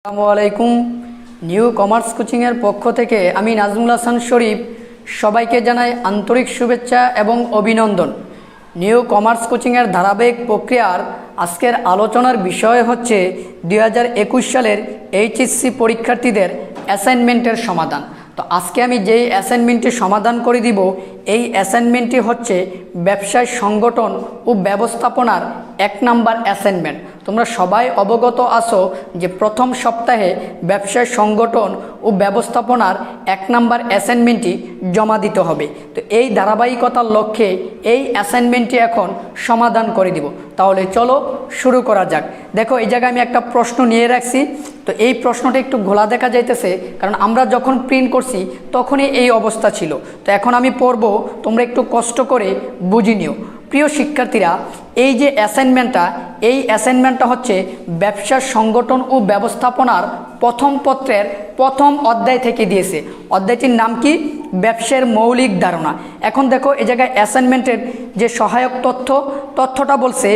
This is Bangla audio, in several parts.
আসসালামু আলাইকুম। নিউ কমার্স কোচিংয়ের পক্ষ থেকে আমি নাজমুল হাসান শরীফ সবাইকে জানাই আন্তরিক শুভেচ্ছা এবং অভিনন্দন। নিউ কমার্স কোচিংয়ের ধারাবাহিক প্রক্রিয়ার আজকের আলোচনার বিষয় হচ্ছে 2021 সালের এইচএসসি পরীক্ষার্থীদের অ্যাসাইনমেন্টের সমাধান। তো আজকে আমি যেই অ্যাসাইনমেন্টটি সমাধান করে দিব, এই অ্যাসাইনমেন্টটি হচ্ছে ব্যবসায় সংগঠন ও ব্যবস্থাপনার 1 নাম্বার অ্যাসাইনমেন্ট। তোমরা সবাই অবগত আছো যে প্রথম সপ্তাহে ব্যবসায় সংগঠন ও ব্যবস্থাপনার 1 নাম্বার অ্যাসাইনমেন্টটি জমা দিতে হবে। তো এই ধারাবাহিকতার লক্ষ্যে এই অ্যাসাইনমেন্টটি এখন সমাধান করে দিব। তাহলে চলো শুরু করা যাক। দেখো, এই জায়গায় আমি একটা প্রশ্ন নিয়ে রাখছি। তো এই প্রশ্নটা একটু ঘোলা দেখা যাইতেছে, কারণ আমরা যখন প্রিন্ট করছি তখনই এই অবস্থা ছিল। তো এখন আমি পড়ব, তোমরা একটু কষ্ট করে বুঝে নিও। প্রিয় শিক্ষার্থীরা, এই যে অ্যাসাইনমেন্টটা হচ্ছে ব্যবসা সংগঠন ও ব্যবস্থাপনার প্রথম পত্রের প্রথম অধ্যায় থেকে দিয়েছে। অধ্যায়টির নাম কি? ব্যবসার মৌলিক ধারণা। এখন দেখো, এই জায়গায় অ্যাসাইনমেন্টের যে সহায়ক তথ্যটা বলছে,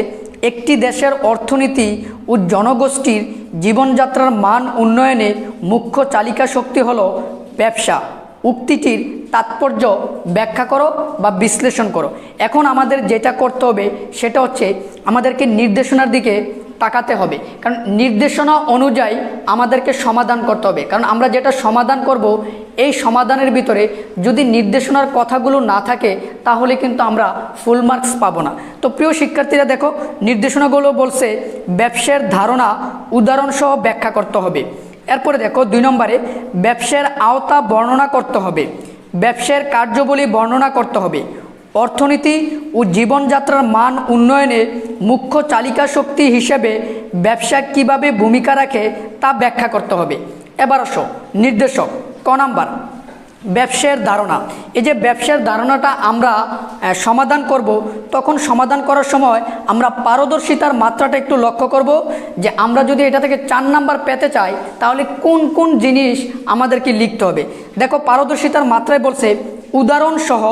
একটি দেশের অর্থনীতি ও জনগোষ্ঠীর জীবনযাত্রার মান উন্নয়নে মুখ্য চালিকা শক্তি হলো ব্যবসা। উক্তিটির তাৎপর্য ব্যাখ্যা করো বা বিশ্লেষণ করো। এখন আমাদের যেটা করতে হবে সেটা হচ্ছে আমাদেরকে নির্দেশনার দিকে তাকাতে হবে, কারণ নির্দেশনা অনুযায়ী আমাদেরকে সমাধান করতে হবে। কারণ আমরা যেটা সমাধান করব, এই সমাধানের ভিতরে যদি নির্দেশনার কথাগুলো না থাকে তাহলে কিন্তু আমরা ফুল মার্কস পাবো না। তো প্রিয় শিক্ষার্থীরা দেখো, নির্দেশনাগুলো বলছে ব্যবসার ধারণা উদাহরণসহ ব্যাখ্যা করতে হবে। এরপরে দেখো 2 নম্বরে ব্যবসার আওতা বর্ণনা করতে হবে, ব্যবসার কার্যাবলী বর্ণনা করতে হবে, অর্থনীতি ও জীবনযাত্রার মান উন্নয়নে মুখ্য চালিকা শক্তি হিসেবে ব্যবসা কীভাবে ভূমিকা রাখে তা ব্যাখ্যা করতে হবে। এবার আসো নির্দেশক। ক নাম্বার, ব্যবসার ধারণা। এই যে ব্যবসার ধারণাটা আমরা সমাধান করব, তখন সমাধান করার সময় আমরা পারদর্শিতার মাত্রাটা একটু লক্ষ্য করব, যে আমরা যদি এটা থেকে 4 নাম্বার পেতে চাই তাহলে কোন কোন জিনিস আমাদেরকে লিখতে হবে। দেখো, পারদর্শিতার মাত্রায় বলছে উদাহরণ সহ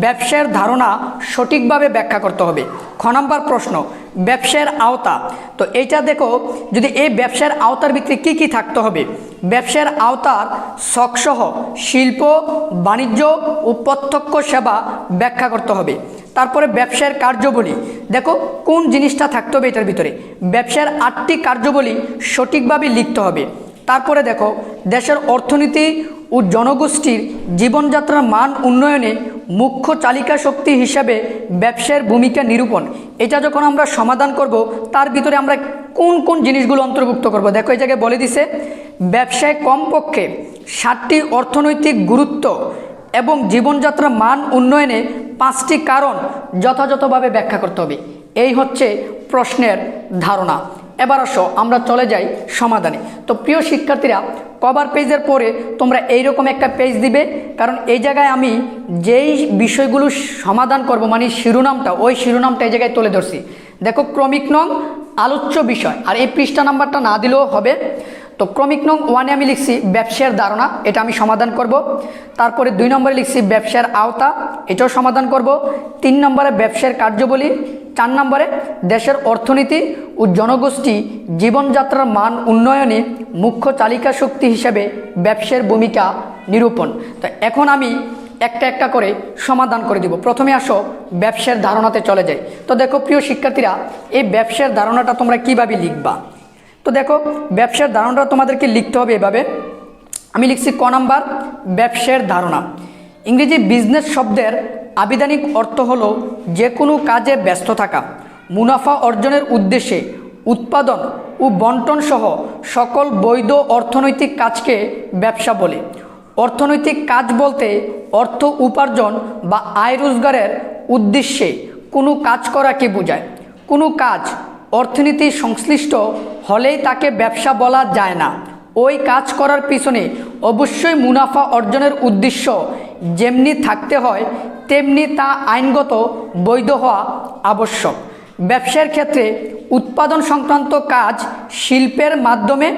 ব্যবসার ধারণা সঠিকভাবে ব্যাখ্যা করতে হবে। খ নাম্বার প্রশ্ন, ব্যবসার আওতা। তো এইটা দেখো, যদি এই ব্যবসার আওতার ভিতরে কি কি থাকতে হবে। ব্যবসার আওতার ছকসহ শিল্প, বাণিজ্য ও প্রত্যক্ষ সেবা ব্যাখ্যা করতে হবে। তারপরে ব্যবসার কার্যাবলী, দেখো কোন জিনিসটা থাকতে হবে এটার ভিতরে। ব্যবসার 8টি কার্যাবলী সঠিকভাবে লিখতে হবে। তারপরে দেখো, দেশের অর্থনীতি ও জনগোষ্ঠীর জীবনযাত্রার মান উন্নয়নে মুখ্য চালিকা শক্তি হিসাবে ব্যবসার ভূমিকা নিরূপণ। এটা যখন আমরা সমাধান করব, তার ভিতরে আমরা কোন কোন জিনিসগুলো অন্তর্ভুক্ত করব। দেখো, এই জায়গায় বলে দিছে ব্যবসায় কমপক্ষে 7টি অর্থনৈতিক গুরুত্ব এবং জীবনযাত্রার মান উন্নয়নে 5টি কারণ যথাযথভাবে ব্যাখ্যা করতে হবে। এই হচ্ছে প্রশ্নের ধারণা। এবার আসো আমরা চলে যাই সমাধানে। তো প্রিয় শিক্ষার্থীরা, কভার পেজের পরে তোমরা এইরকম একটা পেজ দিবে, কারণ এই জায়গায় আমি যেই বিষয়গুলো সমাধান করব, মানে শিরোনামটা, ওই শিরোনামটা এই জায়গায় তুলে ধরছি। দেখো, ক্রমিক নং আলোচ্য বিষয়, আর এই পৃষ্ঠা নাম্বারটা না দিলেও হবে। তো ক্রমিক নং 1-এ আমি লিখছি ব্যবসার ধারণা, এটা আমি সমাধান করব। তারপরে 2 নম্বরে লিখছি ব্যবসার আওতা, এটাও সমাধান করব। 3 নম্বরে ব্যবসার কার্যাবলী। 4 নম্বরে দেশের অর্থনীতি ও জনগোষ্ঠী জীবনযাত্রার মান উন্নয়নে মুখ্য চালিকা শক্তি হিসেবে ব্যবসার ভূমিকা নিরূপণ। তো এখন আমি একটা একটা করে সমাধান করে দিব। প্রথমে আসো ব্যবসার ধারণাতে চলে যাই। তো দেখো প্রিয় শিক্ষার্থীরা, এই ব্যবসার ধারণাটা তোমরা কিভাবে লিখবা। তো দেখো, ব্যবসার ধারণাটা তোমাদেরকে লিখতে হবে এভাবে। আমি লিখছি ক নাম্বার, ব্যবসার ধারণা। ইংরেজি বিজনেস শব্দের আবিধানিক অর্থ হলো যে কোনো কাজে ব্যস্ত থাকা, মুনাফা অর্জনের উদ্দেশ্যে উৎপাদন ও বন্টন সহ সকল বৈধ অর্থনৈতিক কাজকে ব্যবসা বলে। অর্থনৈতিক কাজ বলতে অর্থ উপার্জন বা আয় রোজগারের উদ্দেশ্যে কোনো কাজ করাকে বোঝায়। কোনো কাজ অর্থনীতি সংশ্লিষ্ট হলেই তাকে ব্যবসা বলা যায় না। ওই কাজ করার পিছনে অবশ্যই মুনাফা অর্জনের উদ্দেশ্য যেমনি থাকতে হয়, তেমনি তা আইনগত বৈধ হওয়া আবশ্যক। ব্যবসার ক্ষেত্রে উৎপাদন সংক্রান্ত কাজ শিল্পের মাধ্যমে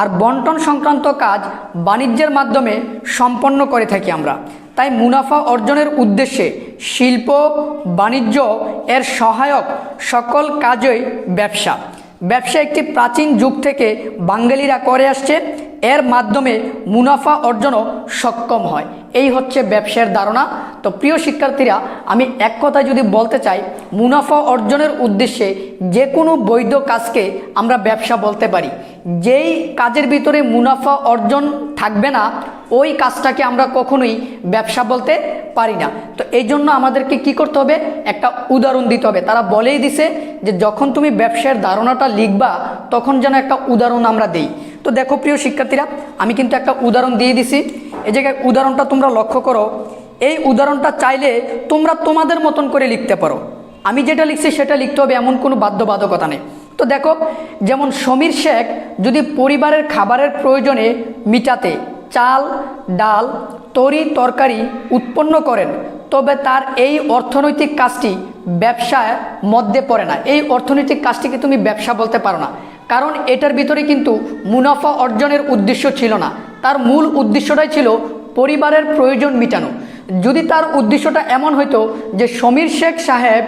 আর বন্টন সংক্রান্ত কাজ বাণিজ্যের মাধ্যমে সম্পন্ন করে থাকি আমরা। তাই মুনাফা অর্জনের উদ্দেশ্যে শিল্প বাণিজ্য এর সহায়ক সকল কাজই ব্যবসা। ব্যবসা একটি প্রাচীন যুগ থেকে বাঙালিরা করে আসছে, এর মাধ্যমে মুনাফা অর্জনও সক্ষম হয়। এই হচ্ছে ব্যবসার ধারণা। তো প্রিয় শিক্ষার্থীরা, আমি এক কথায় যদি বলতে চাই, মুনাফা অর্জনের উদ্দেশ্যে যে কোনো বৈধ কাজকে আমরা ব্যবসা বলতে পারি। যেই কাজের ভিতরে মুনাফা অর্জন থাকবে না, ওই কাজটাকে আমরা কখনোই ব্যবসা বলতে পারি না। তো এই জন্য আমাদেরকে কি করতে হবে, একটা উদাহরণ দিতে হবে। তারা বলেই দিছে যে যখন তুমি ব্যবসার ধারণাটা লিখবা তখন যেন একটা উদাহরণ আমরা দিই। তো দেখো প্রিয় শিক্ষার্থীরা, আমি কিন্তু একটা উদাহরণ দিয়ে দিছি। এই জায়গায় উদাহরণটা তোমরা লক্ষ্য করো। এই উদাহরণটা চাইলে তোমরা তোমাদের মতন করে লিখতে পারো। আমি যেটা লিখছি সেটা লিখতে হবে, এমন কোনো বাধ্যবাধকতা নেই। তো দেখো, যেমন সমীর শেখ যদি পরিবারের খাবারের প্রয়োজনে মিটাতে চাল, ডাল, তরি তরকারি উৎপন্ন করেন, তবে তার এই অর্থনৈতিক কাজটি ব্যবসার মধ্যে পড়ে না। এই অর্থনৈতিক কাজটিকে তুমি ব্যবসা বলতে পারো না, কারণ এটার ভিতরে কিন্তু মুনাফা অর্জনের উদ্দেশ্য ছিল না। তার মূল উদ্দেশ্যটাই ছিল পরিবারের প্রয়োজন মেটানো। যদি তার উদ্দেশ্যটা এমন হইতো যে সমীর শেখ সাহেব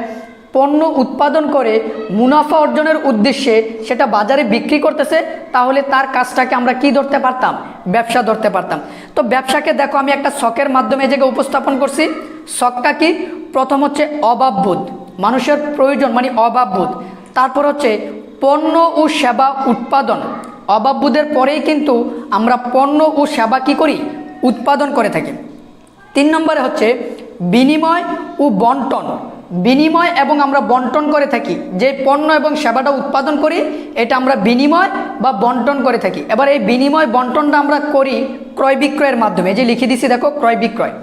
পণ্য উৎপাদন করে মুনাফা অর্জনের উদ্দেশ্যে সেটা বাজারে বিক্রি করতেছে, তাহলে তার কাজটাকে আমরা কি ধরতে পারতাম, ব্যবসা ধরতে পারতাম। তো ব্যবসাকে দেখো আমি একটা ছকের মাধ্যমে এই জায়গায় উপস্থাপন করছি। ছকটা কি, প্রথম হচ্ছে অভাববোধ, মানুষের প্রয়োজন মানে অভাববোধ। তারপর হচ্ছে পণ্য ও সেবা উৎপাদন, অভাববোধের পরেই কিন্তু আমরা পণ্য ও সেবা কি করি, উৎপাদন করে থাকি। 3 নম্বরে হচ্ছে বিনিময় ও বন্টন, বিনিময় এবং আমরা বন্টন করে থাকি। যে পণ্য এবং সেবাটা উৎপাদন করি এটা আমরা বিনিময় বা বন্টন করে থাকি। এবার এই বিনিময় বন্টনটা আমরা করি ক্রয় বিক্রয়ের মাধ্যমে। যে লিখে দিছি দেখো, ক্রয় বিক্রয়,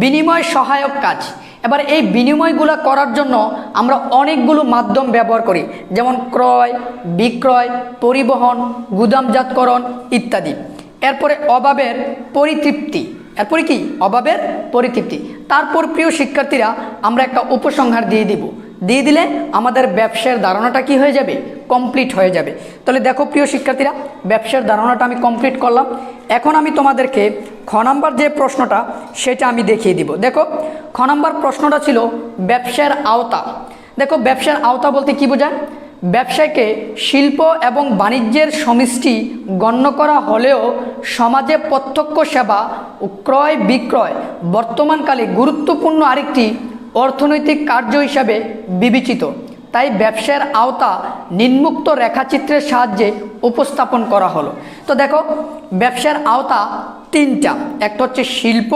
বিনিময় সহায়ক কাজ। এবার এই বিনিময়গুলো করার জন্য আমরা অনেকগুলো মাধ্যম ব্যবহার করি, যেমন ক্রয়, বিক্রয়, পরিবহন, গুদামজাতকরণ ইত্যাদি। এরপরে অভাবের পরিতৃপ্তি, এরপরে কি, অভাবের পরিতৃপ্তি। তারপর প্রিয় শিক্ষার্থীরা, আমরা একটা উপসংহার দিয়ে দিব। দিয়ে দিলে আমাদের ব্যবসার ধারণাটা কি হয়ে যাবে, কমপ্লিট হয়ে যাবে। তাহলে দেখো প্রিয় শিক্ষার্থীরা, ব্যবসার ধারণাটা আমি কমপ্লিট করলাম। এখন আমি তোমাদেরকে খ নাম্বার যে প্রশ্নটা সেটা আমি দেখিয়ে দিব। দেখো, খ নাম্বার প্রশ্নটা ছিল ব্যবসার আওতা। দেখো, ব্যবসার আওতা বলতে কি বোঝায়? ব্যবসাকে শিল্প এবং বাণিজ্যের সমষ্টি গণ্য করা হলেও সমাজে প্রত্যক্ষ সেবা ও ক্রয় বিক্রয় বর্তমানকালে গুরুত্বপূর্ণ আরেকটি অর্থনৈতিক কার্য হিসাবে বিবেচিত। তাই ব্যবসার আওতা নিম্নোক্ত রেখাচিত্রের সাহায্যে উপস্থাপন করা হলো। তো দেখো, ব্যবসার আওতা 3টা, একটা হচ্ছে শিল্প,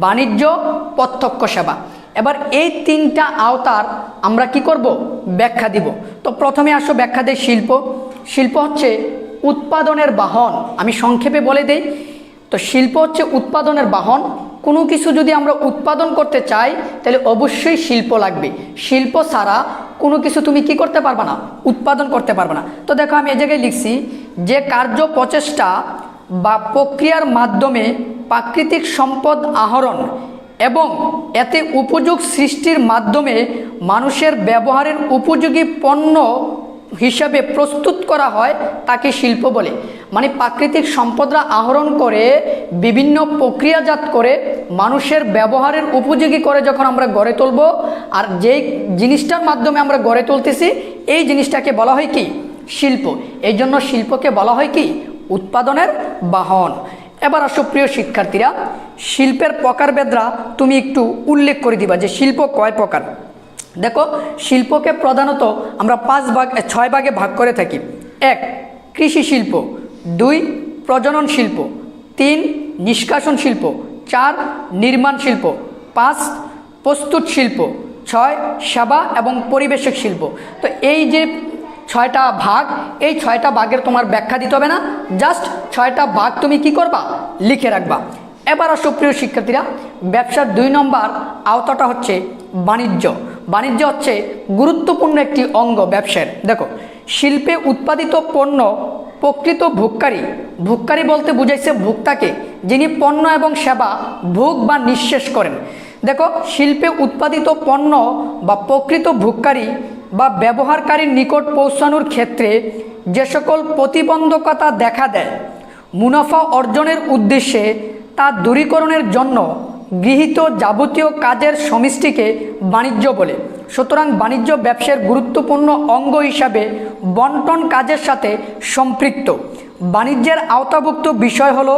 বাণিজ্য, প্রত্যক্ষ সেবা। এবার এই 3টা আওতার আমরা কি করব, ব্যাখ্যা দিব। তো প্রথমে আসো ব্যাখ্যা দেই শিল্প। শিল্প হচ্ছে উৎপাদনের বাহন। আমি সংক্ষেপে বলে দেই। তো শিল্প হচ্ছে উৎপাদনের বাহন। কোনো কিছু যদি আমরা উৎপাদন করতে চাই তাহলে অবশ্যই শিল্প লাগবে। শিল্প ছাড়া কোনো কিছু তুমি কি করতে পারবে না, উৎপাদন করতে পারবে না। তো দেখো, আমি এই জায়গায় লিখছি যে কার্য প্রচেষ্টা বা প্রক্রিয়ার মাধ্যমে প্রাকৃতিক সম্পদ আহরণ এবং এতে উপযোগ সৃষ্টির মাধ্যমে মানুষের ব্যবহারের উপযোগী পণ্য হিসাবে প্রস্তুত করা হয়, তাকে শিল্প বলে। মানে প্রাকৃতিক সম্পদরা আহরণ করে বিভিন্ন প্রক্রিয়াজাত করে মানুষের ব্যবহারের উপযোগী করে যখন আমরা গড়ে তুলব, আর যেই জিনিসটার মাধ্যমে আমরা গড়ে তুলতেছি এই জিনিসটাকে বলা হয় কি, শিল্প। এই জন্য শিল্পকে বলা হয় কি, উৎপাদনের বাহন। এবার আসো প্রিয় শিক্ষার্থীরা, শিল্পের প্রকারভেদরা তুমি একটু উল্লেখ করে দিবা যে শিল্প কয় প্রকার। দেখো, শিল্পকে প্রধানত আমরা 6 ভাগে ভাগ করে থাকি। 1 কৃষি শিল্প, 2 প্রজনন শিল্প, 3 নিষ্কাশন শিল্প, 4 নির্মাণ শিল্প, 5 প্রস্তুত শিল্প, 6 সেবা এবং পরিবেশক শিল্প। তো এই যে 6টা ভাগ, এই 6টা ভাগের তোমার ব্যাখ্যা দিতে হবে না, জাস্ট 6টা ভাগ তুমি কি করবা, লিখে রাখবা। এবার আসো প্রিয় শিক্ষার্থীরা, ব্যবসার 2 নম্বর আওতাটা হচ্ছে বাণিজ্য। বাণিজ্য হচ্ছে গুরুত্বপূর্ণ একটি অঙ্গ ব্যবসার। দেখো, শিল্পে উৎপাদিত পণ্য প্রকৃত ভোগকারী, ভোগকারী বলতে বুঝাইছে ভোক্তাকে, যিনি পণ্য এবং সেবা ভোগ বা নিঃশেষ করেন। দেখো, শিল্পে উৎপাদিত পণ্য বা প্রকৃত ভোগকারী বা ব্যবহারকারীর নিকট পৌঁছানোর ক্ষেত্রে যে সকল প্রতিবন্ধকতা দেখা দেয়, মুনাফা অর্জনের উদ্দেশ্যে তা দূরীকরণের জন্য গৃহীত যাবতীয় কাজের সমষ্টিকে বাণিজ্য বলে। সুতরাং বাণিজ্য ব্যবসার গুরুত্বপূর্ণ অঙ্গ হিসাবে বন্টন কাজের সাথে সম্পৃক্ত। বাণিজ্যের আওতাভুক্ত বিষয় হলো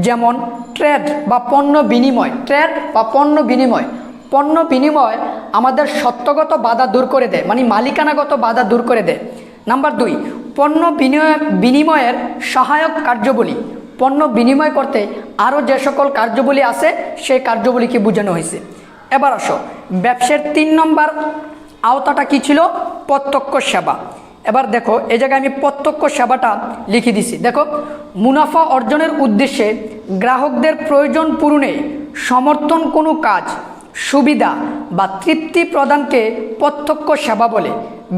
যেমন ট্রেড বা পণ্য বিনিময়। ট্রেড বা পণ্য বিনিময়, পণ্য বিনিময় আমাদের সত্যগত বাধা দূর করে দেয়, মানে মালিকানাগত বাধা দূর করে দেয়। নাম্বার 2, পণ্য বিনিময়ের সহায়ক কার্যাবলী। পণ্য বিনিময় করতে আরও যে সকল কার্যাবলী আছে সেই কার্যাবলীকে বোঝানো হয়েছে। এবার আসো, ব্যবসার 3 নম্বর আওতাটা কি ছিল? প্রত্যক্ষ সেবা। এবার দেখো, এই জায়গায় আমি প্রত্যক্ষ সেবাটা লিখে দিছি। দেখো, মুনাফা অর্জনের উদ্দেশ্যে গ্রাহকদের প্রয়োজন পূরণে সমর্থন কোনো কাজ, সুবিধা বা তৃপ্তি প্রদানকে প্রত্যক্ষ সেবা বলে।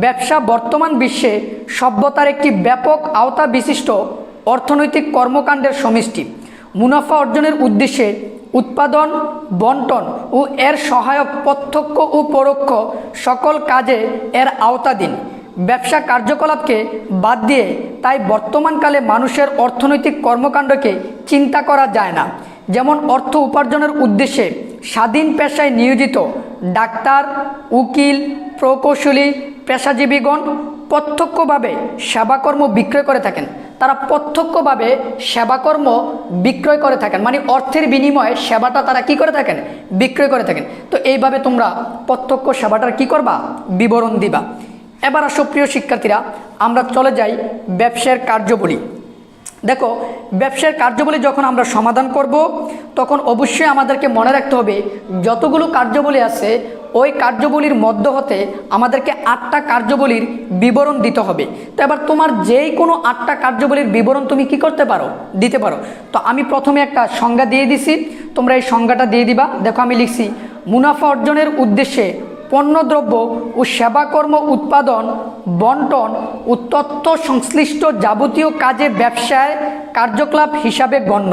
ব্যবসা বর্তমান বিশ্বে সভ্যতার একটি ব্যাপক আওতা বিশিষ্ট অর্থনৈতিক কর্মকাণ্ডের সমষ্টি। মুনাফা অর্জনের উদ্দেশ্যে উৎপাদন, বন্টন ও এর সহায়ক প্রত্যক্ষ ও পরোক্ষ সকল কাজে এর আওতাধীন। ব্যবসা কার্যকলাপকে বাদ দিয়ে তাই বর্তমানকালে মানুষের অর্থনৈতিক কর্মকাণ্ডকে চিন্তা করা যায় না। যেমন অর্থ উপার্জনের উদ্দেশ্যে স্বাধীন পেশায় নিয়োজিত ডাক্তার, উকিল, প্রকৌশলী, পেশাজীবীগণ প্রত্যক্ষভাবে সেবাকর্ম বিক্রয় করে থাকেন। তারা প্রত্যক্ষভাবে সেবাকর্ম বিক্রয় করে থাকেন, মানে অর্থের বিনিময়ে সেবাটা তারা কি করে থাকেন? বিক্রয় করে থাকেন। তো এইভাবে তোমরা প্রত্যক্ষ সেবাটার কি করবা? বিবরণ দিবা। এবার আসো প্রিয় শিক্ষার্থীরা, আমরা চলে যাই ব্যবসার কার্যাবলী। দেখো, ব্যবসার কার্যাবলী যখন আমরা সমাধান করব তখন অবশ্যই আমাদেরকে মনে রাখতে হবে যতগুলো কার্যাবলী আছে ওই কার্যাবলীর মধ্য হতে আমাদেরকে 8টা কার্যাবলীর বিবরণ দিতে হবে। তো এবার তোমার যেই কোনো 8টা কার্যাবলীর বিবরণ তুমি কি করতে পারো? দিতে পারো। তো আমি প্রথমে একটা সংজ্ঞা দিয়ে দিছি, তোমরা এই সংজ্ঞাটা দিয়ে দিবা। দেখো, আমি লিখছি, মুনাফা অর্জনের উদ্দেশ্যে পণ্যদ্রব্য ও সেবাকর্ম উৎপাদন, বন্টন ও তথ্য সংশ্লিষ্ট যাবতীয় কাজে ব্যবসায় কার্যকলাপ হিসাবে গণ্য।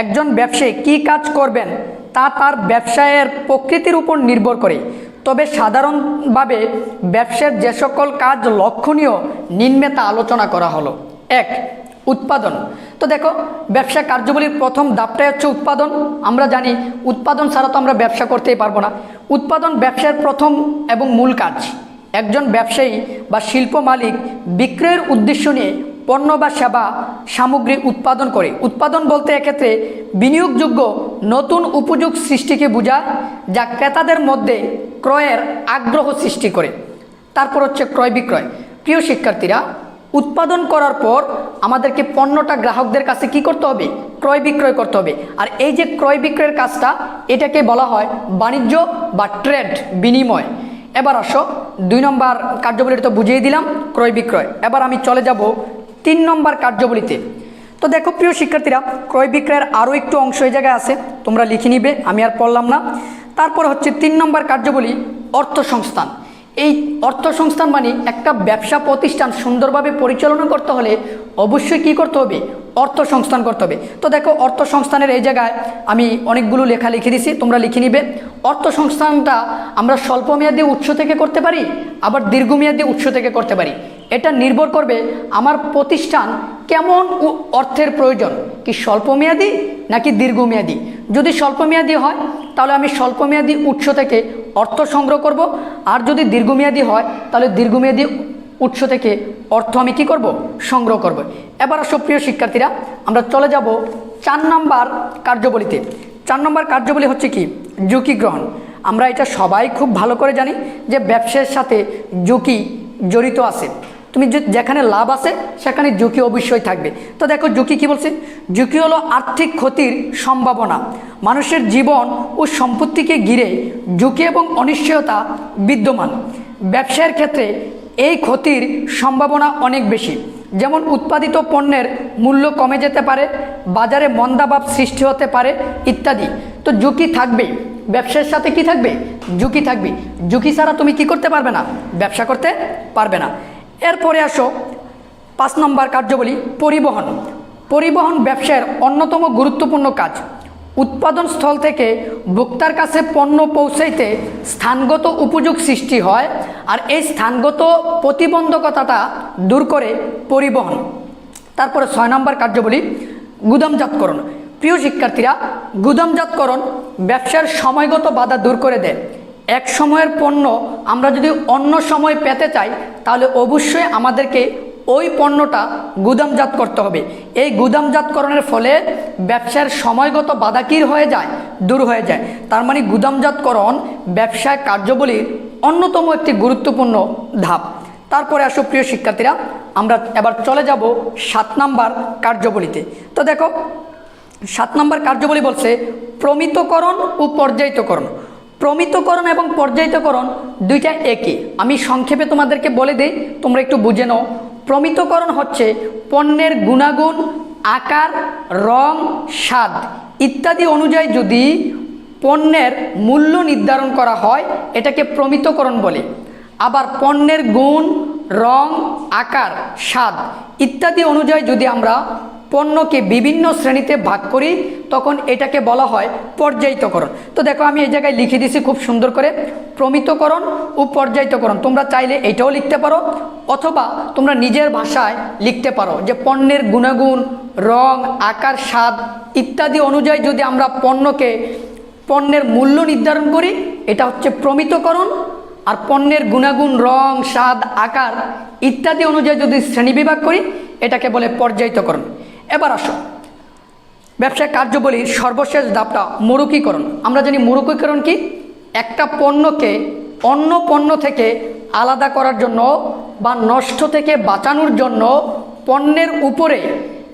একজন ব্যবসায়ী কী কাজ করবেন তা তার ব্যবসায়ের প্রকৃতির উপর নির্ভর করে। তবে সাধারণভাবে ব্যবসার যে সকল কাজ লক্ষণীয় নিম্নে তা আলোচনা করা হলো। 1, উৎপাদন। তো দেখো, ব্যবসা কার্যাবলীর প্রথম ধাপটাই হচ্ছে উৎপাদন। আমরা জানি উৎপাদন ছাড়া তো আমরা ব্যবসা করতেই পারবো না। উৎপাদন ব্যবসার প্রথম এবং মূল কাজ। একজন ব্যবসায়ী বা শিল্প মালিক বিক্রয়ের উদ্দেশ্য নিয়ে পণ্য বা সেবা সামগ্রী উৎপাদন করে। উৎপাদন বলতে এক্ষেত্রে বিনিয়োগযোগ্য নতুন উপযোগ সৃষ্টিকে বোঝায়, যা ক্রেতাদের মধ্যে ক্রয়ের আগ্রহ সৃষ্টি করে। তারপর হচ্ছে ক্রয় বিক্রয়। প্রিয় শিক্ষার্থীরা, উৎপাদন করার পর আমাদেরকে পণ্যটা গ্রাহকদের কাছে কি করতে হবে? ক্রয় বিক্রয় করতে হবে। আর এই যে ক্রয় বিক্রয়ের কাজটা, এটাকে বলা হয় বাণিজ্য বা ট্রেড, বিনিময়। এবার আসো, 2 নম্বর কার্যাবলীটা তো বুঝিয়ে দিলাম, ক্রয় বিক্রয়। এবার আমি চলে যাব 3 নম্বর কার্যাবলীতে। তো দেখো প্রিয় শিক্ষার্থীরা, ক্রয় বিক্রয়ের আরও একটু অংশ এই জায়গায় আছে, তোমরা লিখে নিবে, আমি আর পড়লাম না। তারপর হচ্ছে 3 নম্বর কার্যাবলী, অর্থ সংস্থান। এই অর্থ সংস্থান মানে একটা ব্যবসা প্রতিষ্ঠান সুন্দরভাবে পরিচালনা করতে হলে অবশ্যই কি করতে হবে? অর্থ সংস্থান করতে হবে। তো দেখো, অর্থ সংস্থানের এই জায়গায় আমি অনেকগুলো লেখা লিখে দিছি, তোমরা লিখে নিবে। অর্থ সংস্থানটা আমরা স্বল্পমেয়াদী উৎস থেকে করতে পারি, আবার দীর্ঘমেয়াদী উৎস থেকে করতে পারি। এটা নির্ভর করবে আমার প্রতিষ্ঠান কেমন অর্থের প্রয়োজন, কি স্বল্পমেয়াদী নাকি দীর্ঘমেয়াদী। যদি স্বল্পমেয়াদী হয় তাহলে আমি স্বল্পমেয়াদী উৎস থেকে অর্থ সংগ্রহ করব, আর যদি দীর্ঘমেয়াদী হয় তাহলে দীর্ঘমেয়াদী উৎস থেকে অর্থ আমি কি করব? সংগ্রহ করব। এবার সুপ্রিয় শিক্ষার্থীরা, আমরা চলে যাব 4 নম্বর কার্যাবলীতে। 4 নম্বর কার্যাবলী হচ্ছে কি? ঝুঁকি গ্রহণ। আমরা এটা সবাই খুব ভালো করে জানি যে ব্যবসার সাথে ঝুঁকি জড়িত আছে। তুমি যেখানে লাভ আছে সেখানে ঝুঁকি অবশ্যই থাকবে। তো দেখো, ঝুঁকি কি বলছে? ঝুঁকি হলো আর্থিক ক্ষতির সম্ভাবনা। মানুষের জীবন ও সম্পত্তিকে ঘিরে ঝুঁকি এবং অনিশ্চয়তা বিদ্যমান। ব্যবসায়ের ক্ষেত্রে এই ক্ষতির সম্ভাবনা অনেক বেশি। যেমন উৎপাদিত পণ্যের মূল্য কমে যেতে পারে, বাজারে মন্দাভাব সৃষ্টি হতে পারে ইত্যাদি। তো ঝুঁকি থাকবে, ব্যবসার সাথে কি থাকবে? ঝুঁকি থাকবে। ঝুঁকি ছাড়া তুমি কি করতে পারবে না? ব্যবসা করতে পারবে না। এরপরে আসো 5 নম্বর কার্যাবলী, পরিবহন। পরিবহন ব্যবসার অন্যতম গুরুত্বপূর্ণ কাজ। উৎপাদন স্থল থেকে ভোক্তার কাছে পণ্য পৌঁছাইতে স্থানগত উপযোগ সৃষ্টি হয়, আর এই স্থানগত প্রতিবন্ধকতাটা দূর করে পরিবহন। তারপরে 6 নম্বর কার্যাবলী, গুদামজাতকরণ। প্রিয় শিক্ষার্থীরা, গুদামজাতকরণ ব্যবসার সময়গত বাধা দূর করে দেয়। এক সময়ের পণ্য আমরা যদি অন্য সময় পেতে চাই তাহলে অবশ্যই আমাদেরকে ওই পণ্যটা গুদামজাত করতে হবে। এই গুদামজাতকরণের ফলে ব্যবসার সময়গত বাধা কি হয়ে যায়, দূর হয়ে যায়। তার মানে গুদামজাতকরণ ব্যবসায় কার্যাবলীর অন্যতম একটি গুরুত্বপূর্ণ ধাপ। তারপরে আসো প্রিয় শিক্ষার্থীরা, আমরা এবার চলে যাব 7 নম্বর কার্যাবলীতে। তো দেখো 7 নম্বর কার্যাবলী বলছে প্রমিতকরণ ও পর্যায়িতকরণ। প্রমিতকরণ এবং পর্যায়িতকরণ দুইটা একই। আমি সংক্ষেপে তোমাদেরকে বলে দিই, তোমরা একটু বুঝে নাও। প্রমিতকরণ হচ্ছে পণ্যের গুণাগুণ, আকার, রং, স্বাদ ইত্যাদি অনুযায়ী যদি পণ্যের মূল্য নির্ধারণ করা হয় এটাকে প্রমিতকরণ বলে। আবার পণ্যের গুণ, রং, আকার, স্বাদ ইত্যাদি অনুযায়ী যদি আমরা পণ্যকে বিভিন্ন শ্রেণীতে ভাগ করি তখন এটাকে বলা হয় পর্যায়িতকরণ। তো দেখো আমি এই জায়গায় লিখে দিয়েছি খুব সুন্দর করে, প্রমিতকরণ ও পর্যায়িতকরণ। তোমরা চাইলে এটাও লিখতে পারো অথবা তোমরা নিজের ভাষায় লিখতে পারো যে পণ্যের গুণাগুণ, রং, আকার, স্বাদ ইত্যাদি অনুযায়ী যদি আমরা পণ্যের মূল্য নির্ধারণ করি এটা হচ্ছে প্রমিতকরণ। আর পণ্যের গুণাগুণ, রং, স্বাদ, আকার ইত্যাদি অনুযায়ী যদি শ্রেণীবিভাগ করি এটাকে বলে পর্যায়িতকরণ। এবার আসো ব্যবসায় কার্যাবলীর সর্বশেষ ধাপটা মরুকীকরণ। আমরা জানি মরুকীকরণ কি, একটা পণ্যকে অন্য পণ্য থেকে আলাদা করার জন্য বা নষ্ট থেকে বাঁচানোর জন্য পণ্যের উপরে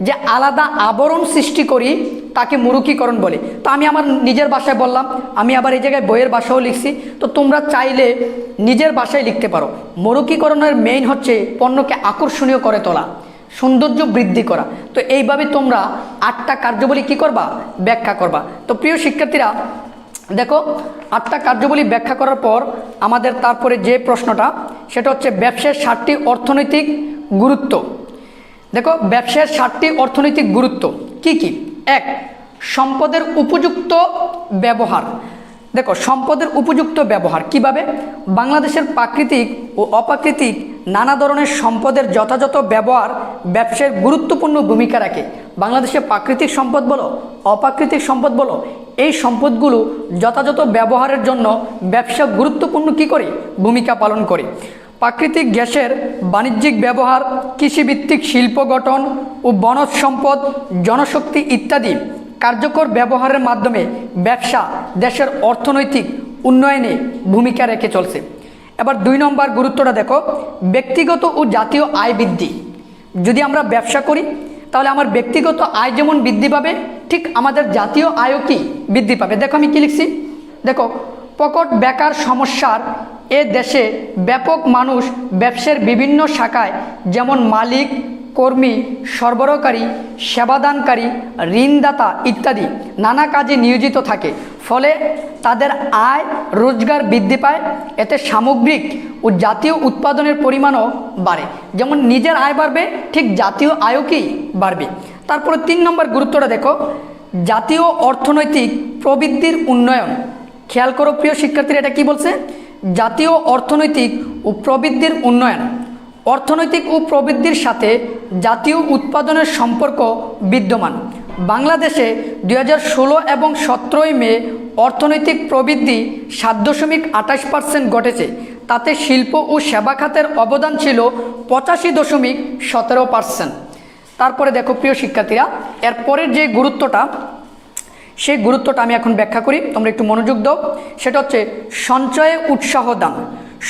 যে আলাদা আবরণ সৃষ্টি করি তাকে মরুকীকরণ বলে। তো আমি আমার নিজের ভাষায় বললাম, আমি আবার এই জায়গায় বইয়ের ভাষাও লিখছি, তো তোমরা চাইলে নিজের ভাষায় লিখতে পারো। মরুকীকরণের মেইন হচ্ছে পণ্যকে আকর্ষণীয় করে তোলা, সৌন্দর্য বৃদ্ধি করা। তো এইভাবে তোমরা 8টা কার্যাবলী কি করবা, ব্যাখ্যা করবা। তো প্রিয় শিক্ষার্থীরা দেখো 8টা কার্যাবলী ব্যাখ্যা করার পর আমাদের তারপরে যে প্রশ্নটা সেটা হচ্ছে ব্যবসার 7টি অর্থনৈতিক গুরুত্ব। দেখো ব্যবসার 7টি অর্থনৈতিক গুরুত্ব কি কি। 1, সম্পদের উপযুক্ত ব্যবহার। দেখো সম্পদের উপযুক্ত ব্যবহার কিভাবে, বাংলাদেশের প্রাকৃতিক ও অপ্রাকৃতিক নানা ধরনের সম্পদের যথাযথ ব্যবহার ব্যবসায় গুরুত্বপূর্ণ ভূমিকা রাখে। বাংলাদেশে প্রাকৃতিক সম্পদ বলো, অপ্রাকৃতিক সম্পদ বলো, এই সম্পদগুলো যথাযথ ব্যবহারের জন্য ব্যবসা গুরুত্বপূর্ণ কি করে, ভূমিকা পালন করে। প্রাকৃতিক গ্যাসের বাণিজ্যিক ব্যবহার, কৃষিভিত্তিক শিল্প গঠন ও বনজ সম্পদ, জনশক্তি ইত্যাদি কার্যকর ব্যবহারের মাধ্যমে ব্যবসা দেশের অর্থনৈতিক উন্নয়নে ভূমিকা রেখে চলছে। এবার 2 নম্বর গুরুত্বটা দেখো, ব্যক্তিগত ও জাতীয় আয় বৃদ্ধি। যদি আমরা ব্যবসা করি তাহলে আমার ব্যক্তিগত আয় যেমন বৃদ্ধি পাবে ঠিক আমাদের জাতীয় আয়ও কি বৃদ্ধি পাবে। দেখো আমি কি লিখছি, দেখো প্রকট বেকার সমস্যার এ দেশে ব্যাপক মানুষ ব্যবসার বিভিন্ন শাখায় যেমন মালিক, কর্মী, সরবরাহকারী, সেবাদানকারী, ঋণদাতা ইত্যাদি নানা কাজে নিয়োজিত থাকে। ফলে তাদের আয় রোজগার বৃদ্ধি পায়। এতে সামগ্রিক ও জাতীয় উৎপাদনের পরিমাণও বাড়ে। যেমন নিজের আয় বাড়বে ঠিক জাতীয় আয়ও কি বাড়বে। তারপরে 3 নম্বর গুরুত্বটা দেখো, জাতীয় অর্থনৈতিক প্রবৃদ্ধির উন্নয়ন। খেয়াল করো প্রিয় শিক্ষার্থীরা, এটা কি বলছে, জাতীয় অর্থনৈতিক ও প্রবৃদ্ধির উন্নয়ন। অর্থনৈতিক ও প্রবৃদ্ধির সাথে জাতীয় উৎপাদনের সম্পর্ক বিদ্যমান। বাংলাদেশে 2016 এবং 17 মে অর্থনৈতিক প্রবৃদ্ধি 7.28% ঘটেছে। তাতে শিল্প ও সেবা খাতের অবদান ছিল 85.17%। তারপরে দেখো প্রিয় শিক্ষার্থীরা, এরপরের যে গুরুত্বটা সেই গুরুত্বটা আমি এখন ব্যাখ্যা করি, তোমরা একটু মনোযোগ দাও। সেটা হচ্ছে সঞ্চয়ে উৎসাহ দান।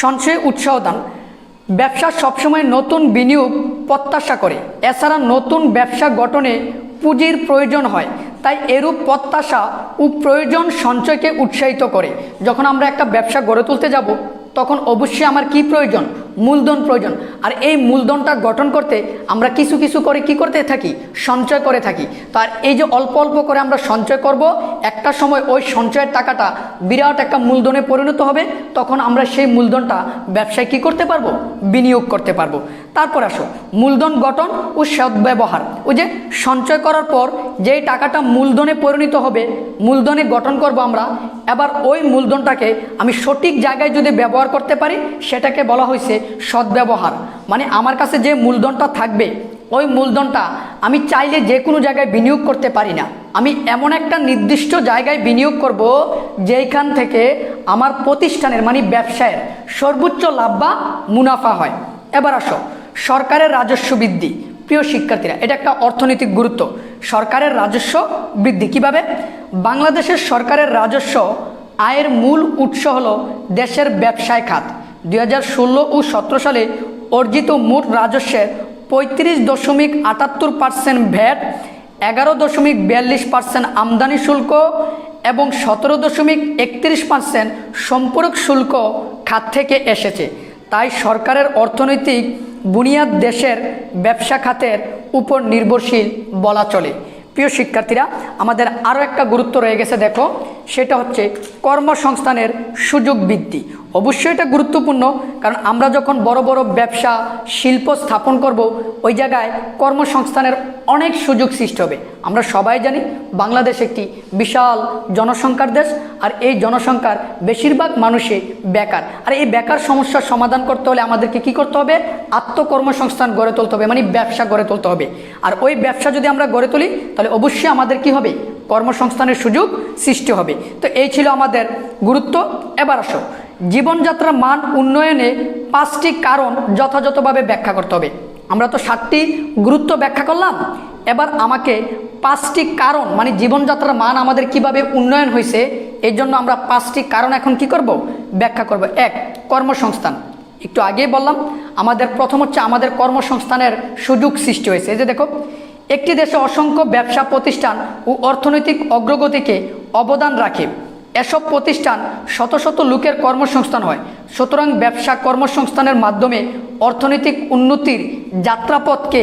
সঞ্চয়ে উৎসাহ দান, ব্যবসা সবসময় নতুন বিনিয়োগ প্রত্যাশা করে, এছাড়া নতুন ব্যবসা গঠনে পুঁজির প্রয়োজন হয়। তাই এরূপ প্রত্যাশা ও প্রয়োজন সঞ্চয়কে উৎসাহিত করে। যখন আমরা একটা ব্যবসা গড়ে তুলতে যাব তখন অবশ্যই আমার কি প্রয়োজন, মূলধন প্রয়োজন। আর এই মূলধনটা গঠন করতে আমরা কিছু কিছু করে কি করতে থাকি, সঞ্চয় করে থাকি। তার এই যে অল্প অল্প করে আমরা সঞ্চয় করব, একটা সময় ওই সঞ্চয়ের টাকাটা বিরাট একটা মূলধনে পরিণত হবে, তখন আমরা সেই মূলধনটা ব্যবসায় কি করতে পারবো, বিনিয়োগ করতে পারবো। তারপর আসো মূলধন গঠন ও সদ্ব্যবহার। ওই যে সঞ্চয় করার পর যেই টাকাটা মূলধনে পরিণত হবে, মূলধনে গঠন করব আমরা, এবার ওই মূলধনটাকে আমি সঠিক জায়গায় যদি ব্যবহার করতে পারি সেটাকে বলা হয়েছে সদ্ব্যবহার। মানে আমার কাছে যে মূলধনটা থাকবে ওই মূলধনটা আমি চাইলে যে কোনো জায়গায় বিনিয়োগ করতে পারি না। আমি এমন একটা নির্দিষ্ট জায়গায় বিনিয়োগ করব যেখান থেকে আমার প্রতিষ্ঠানের মানে ব্যবসায়ের সর্বোচ্চ লাভ বা মুনাফা হয়। এবার আসো সরকারের রাজস্ব বৃদ্ধি। প্রিয় শিক্ষার্থীরা, এটা একটা অর্থনৈতিক গুরুত্ব। সরকারের রাজস্ব বৃদ্ধি কিভাবে? বাংলাদেশের সরকারের রাজস্ব আয়ের মূল উৎস হলো দেশের ব্যবসায় খাত। 2016 ও 17 সালে অর্জিত মোট রাজস্বের 35.78% ভ্যাট, 11.42% আমদানি শুল্ক এবং 17.31% সম্পর্ক শুল্ক খাত থেকে এসেছে। তাই সরকারের অর্থনৈতিক বুনিয়াদ দেশের ব্যবসা খাতের উপর নির্ভরশীল বলা চলে। প্রিয় শিক্ষার্থীরা, আমাদের আরও একটা গুরুত্ব রয়ে গেছে, দেখো সেটা হচ্ছে কর্মসংস্থানের সুযোগ বৃদ্ধি। অবশ্যই এটা গুরুত্বপূর্ণ, কারণ আমরা যখন বড় বড় ব্যবসা শিল্প স্থাপন করব ওই জায়গায় কর্মসংস্থানের অনেক সুযোগ সৃষ্টি হবে। আমরা সবাই জানি বাংলাদেশ একটি বিশাল জনসংখ্যার দেশ, আর এই জনসংখ্যার বেশিরভাগ মানুষই বেকার। আর এই বেকার সমস্যার সমাধান করতে হলে আমাদেরকে কি করতে হবে? আত্মকর্মসংস্থান গড়ে তুলতে হবে, মানে ব্যবসা গড়ে তুলতে হবে। আর ওই ব্যবসা যদি আমরা গড়ে তুলি তাহলে অবশ্যই আমাদের কি হবে? কর্মসংস্থানের সুযোগ সৃষ্টি হবে। তো এই ছিল আমাদের গুরুত্ব। এবার আসো জীবনযাত্রার মান উন্নয়নে 5টি কারণ যথাযথভাবে ব্যাখ্যা করতে হবে। আমরা তো 7টি গুরুত্ব ব্যাখ্যা করলাম, এবার আমাকে 5টি কারণ মানে জীবনযাত্রার মান আমাদের কিভাবে উন্নয়ন হয়েছে এই জন্য আমরা 5টি কারণ এখন কি করব? ব্যাখ্যা করব। 1, কর্মসংস্থান। একটু আগেই বললাম আমাদের প্রথম হচ্ছে আমাদের কর্মসংস্থানের সুযোগ সৃষ্টি হয়েছে। এই যে দেখো, একটি দেশে অসংখ্য ব্যবসা প্রতিষ্ঠান ও অর্থনৈতিক অগ্রগতিকে অবদান রাখে। এসব প্রতিষ্ঠান শত শত লোকের কর্মসংস্থান হয়। সুতরাং ব্যবসা কর্মসংস্থানের মাধ্যমে অর্থনৈতিক উন্নতির যাত্রাপথকে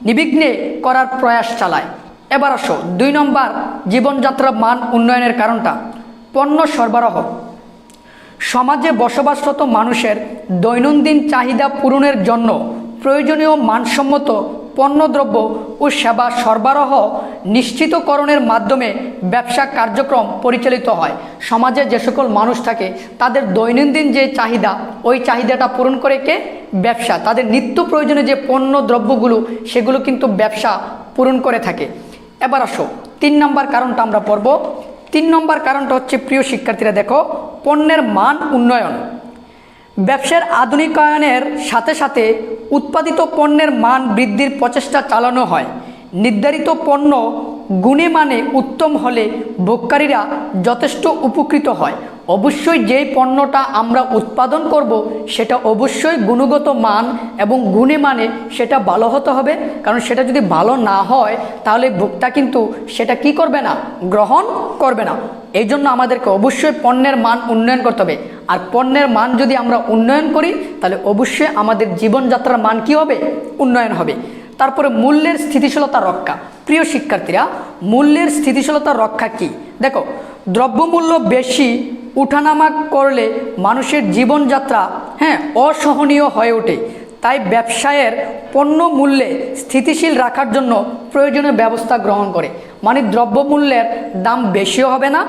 নির্বিঘ্নে করার প্রয়াস চালায়। এবার আসো 2 নম্বর জীবনযাত্রার মান উন্নয়নের কারণটা, পণ্য সরবরাহ। সমাজে বসবাসরত মানুষের দৈনন্দিন চাহিদা পূরণের জন্য প্রয়োজনীয় মানসম্মত পণ্যদ্রব্য ও সেবা সরবরাহ নিশ্চিতকরণের মাধ্যমে ব্যবসা কার্যক্রম পরিচালিত হয়। সমাজে যে সকল মানুষ থাকে তাদের দৈনন্দিন যে চাহিদা, ওই চাহিদাটা পূরণ করে কে? ব্যবসা। তাদের নিত্য প্রয়োজনে যে পণ্য দ্রব্যগুলো সেগুলো কিন্তু ব্যবসা পূরণ করে থাকে। এবার আসো 3 নম্বর কারণটা আমরা পড়ব। 3 নম্বর কারণটা হচ্ছে, প্রিয় শিক্ষার্থীরা দেখো, পণ্যের মান উন্নয়ন। ব্যবসার আধুনিকায়নের সাথে সাথে উৎপাদিত পণ্যের মান বৃদ্ধির প্রচেষ্টা চালানো হয়। নির্ধারিত পণ্য গুণে মানে উত্তম হলে ভোক্তারা যথেষ্ট উপকৃত হয়। অবশ্যই যেই পণ্যটা আমরা উৎপাদন করব সেটা অবশ্যই গুণগত মান এবং গুণে মানে সেটা ভালো হতে হবে, কারণ সেটা যদি ভালো না হয় তাহলে ভোক্তা কিন্তু সেটা কি করবে না? গ্রহণ করবে না। এই জন্য আমাদেরকে অবশ্যই পণ্যের মান উন্নয়ন করতে হবে। আর পণ্যের মান যদি আমরা উন্নয়ন করি তাহলে অবশ্যই আমাদের জীবনযাত্রার মান কি হবে? উন্নয়ন হবে। তারপরে মূল্যের স্থিতিশীলতা রক্ষা। প্রিয় শিক্ষার্থীরা, মূল্যের স্থিতিশীলতা রক্ষা কি? দেখো, দ্রব্যমূল্য বেশি উঠানামা করলে মানুষের জীবনযাত্রা অসহনীয় হয়ে ওঠে। তাই ব্যবসায়ের পণ্য মূল্যে স্থিতিশীল রাখার জন্য প্রয়োজনীয় ব্যবস্থা গ্রহণ করে। মানে দ্রব্যমূল্যের দাম বেশিও হবে না,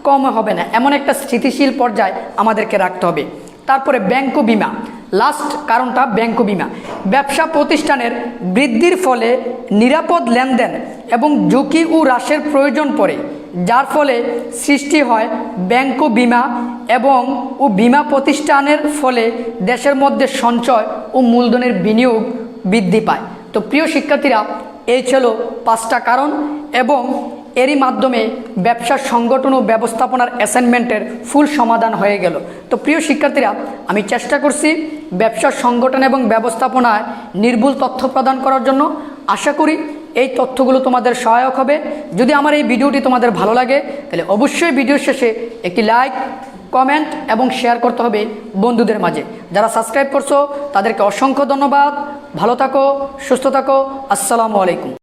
কমও হবে না, এমন একটা স্থিতিশীল পর্যায়ে আমাদেরকে রাখতে হবে। তারপরে ব্যাংক বিমা। লাস্ট কারণটা ব্যাংক বিমা। ব্যবসা প্রতিষ্ঠানের বৃদ্ধির ফলে নিরাপদ লেনদেন এবং ঝুঁকি ও হ্রাসের প্রয়োজন পড়ে, যার ফলে সৃষ্টি হয় ব্যাংক বিমা এবং বিমা প্রতিষ্ঠানের ফলে দেশের মধ্যে সঞ্চয় ও মূলধনের বিনিয়োগ বৃদ্ধি পায়। তো প্রিয় শিক্ষার্থীরা, এই ছিল 5টা কারণ এবং এরই মাধ্যমে ব্যবসার সংগঠন ও ব্যবস্থাপনার অ্যাসাইনমেন্টের ফুল সমাধান হয়ে গেল। তো প্রিয় শিক্ষার্থীরা, আমি চেষ্টা করছি ব্যবসার সংগঠন এবং ব্যবস্থাপনায় নির্ভুল তথ্য প্রদান করার জন্য। আশা করি এই তথ্যগুলো তোমাদের সহায়ক হবে। যদি আমার এই ভিডিওটি তোমাদের ভালো লাগে তাহলে অবশ্যই ভিডিও শেষে একটি লাইক, কমেন্ট এবং শেয়ার করতে হবে বন্ধুদের মাঝে। যারা সাবস্ক্রাইব করছো তাদেরকে অসংখ্য ধন্যবাদ। ভালো থাকো, সুস্থ থাকো। আসসালামু আলাইকুম।